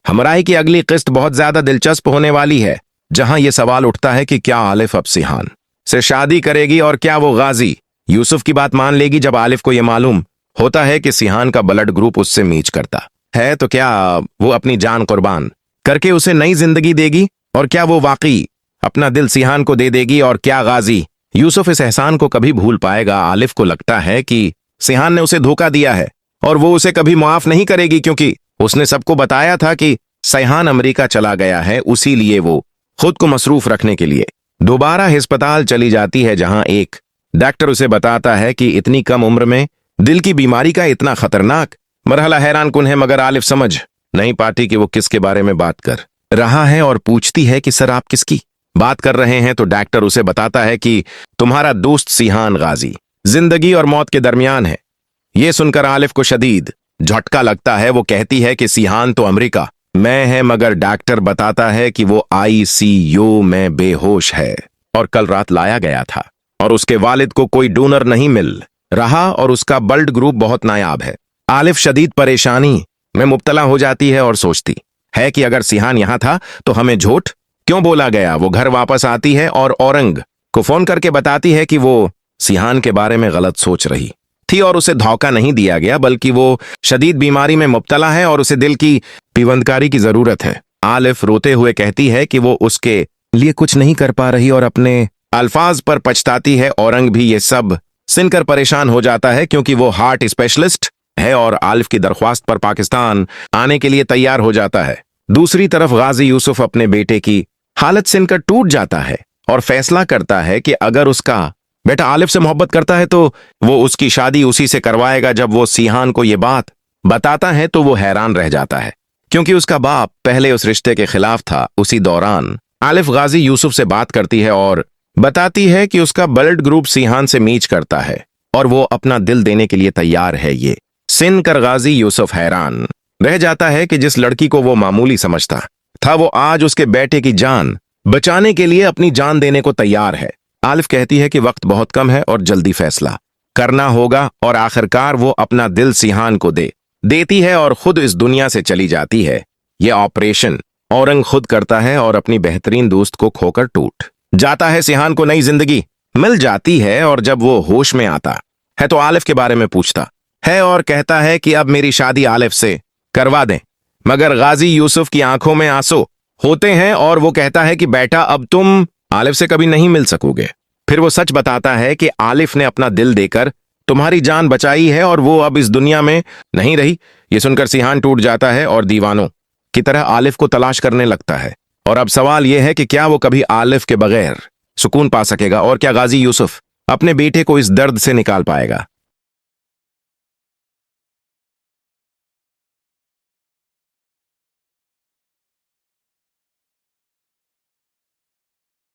हमराही की अगली किस्त बहुत ज्यादा दिलचस्प होने वाली है, जहां यह सवाल उठता है कि क्या आलिफ अब सिहान से शादी करेगी और क्या वो गाजी यूसुफ की बात मान लेगी। जब आलिफ को यह मालूम होता है कि सिहान का ब्लड ग्रुप उससे मीच करता है, तो क्या वो अपनी जान कुर्बान करके उसे नई जिंदगी देगी, और क्या वो वाकई अपना दिल सिहान को दे देगी, और क्या गाजी यूसुफ इस एहसान को कभी भूल पाएगा। आलिफ को लगता है कि सिहान ने उसे धोखा दिया है और वो उसे कभी माफ नहीं करेगी, क्योंकि उसने सबको बताया था कि सिहान अमेरिका चला गया है। उसी लिए वो खुद को मसरूफ रखने के लिए दोबारा अस्पताल चली जाती है, जहां एक डॉक्टर उसे बताता है कि इतनी कम उम्र में दिल की बीमारी का इतना खतरनाक मरहला हैरान कुन है। मगर आलिफ समझ नहीं पाती कि वो किसके बारे में बात कर रहा है और पूछती है कि सर आप किसकी बात कर रहे हैं। तो डॉक्टर उसे बताता है कि तुम्हारा दोस्त सिहान गाजी जिंदगी और मौत के दरमियान है। यह सुनकर आलिफ को शदीद झटका लगता है। वो कहती है कि सिहान तो अमेरिका में है, मगर डॉक्टर बताता है कि वो आईसीयू में बेहोश है और कल रात लाया गया था, और उसके वालिद को कोई डोनर नहीं मिल रहा और उसका ब्लड ग्रुप बहुत नायाब है। आलिफ शदीद परेशानी में मुब्तला हो जाती है और सोचती है कि अगर सिहान यहां था तो हमें झूठ क्यों बोला गया। वो घर वापस आती है और औरंग को फोन करके बताती है कि वो सिहान के बारे में गलत सोच रही थी और उसे धोखा नहीं दिया गया, बल्कि वो शदीद बीमारी में मुब्तला है और उसे दिल की पिबंदकारी की जरूरत है। आलिफ रोते हुए कहती है कि वो उसके लिए कुछ नहीं कर पा रही और अपने अल्फाज पर पछताती है। औरंग भी ये सब सुनकर परेशान हो जाता है, क्योंकि वो हार्ट स्पेशलिस्ट है और आलिफ की दरख्वास्त पर पाकिस्तान आने के लिए तैयार हो जाता है। दूसरी तरफ गाजी यूसुफ अपने बेटे की हालत सुनकर टूट जाता है और फैसला करता है कि अगर उसका बेटा आलिफ से मोहब्बत करता है तो वो उसकी शादी उसी से करवाएगा। जब वो सिहान को ये बात बताता है तो वो हैरान रह जाता है, क्योंकि उसका बाप पहले उस रिश्ते के खिलाफ था। उसी दौरान आलिफ गाजी यूसुफ से बात करती है और बताती है कि उसका ब्लड ग्रुप सिहान से मीच करता है और वो अपना दिल देने के लिए तैयार है। ये सुनकर गाजी यूसुफ हैरान रह जाता है कि जिस लड़की को वो मामूली समझता था, वो आज उसके बेटे की जान बचाने के लिए अपनी जान देने को तैयार है। आलिफ कहती है कि वक्त बहुत कम है और जल्दी फैसला करना होगा, और आखिरकार वो अपना दिल सिहान को देती है और खुद इस दुनिया से चली जाती है। यह ऑपरेशन औरंग खुद करता है और अपनी बेहतरीन दोस्त को खोकर टूट जाता है। सिहान को नई जिंदगी मिल जाती है और जब वो होश में आता है तो आलिफ के बारे में पूछता है और कहता है कि अब मेरी शादी आलिफ से करवा दें। मगर गाजी यूसुफ की आंखों में आंसू होते हैं और वो कहता है कि बेटा अब तुम आलिफ से कभी नहीं मिल सकोगे। फिर वो सच बताता है कि आलिफ ने अपना दिल देकर तुम्हारी जान बचाई है और वो अब इस दुनिया में नहीं रही। ये सुनकर सिहान टूट जाता है और दीवानों की तरह आलिफ को तलाश करने लगता है। और अब सवाल यह है कि क्या वो कभी आलिफ के बगैर सुकून पा सकेगा, और क्या गाजी यूसुफ अपने बेटे को इस दर्द से निकाल पाएगा।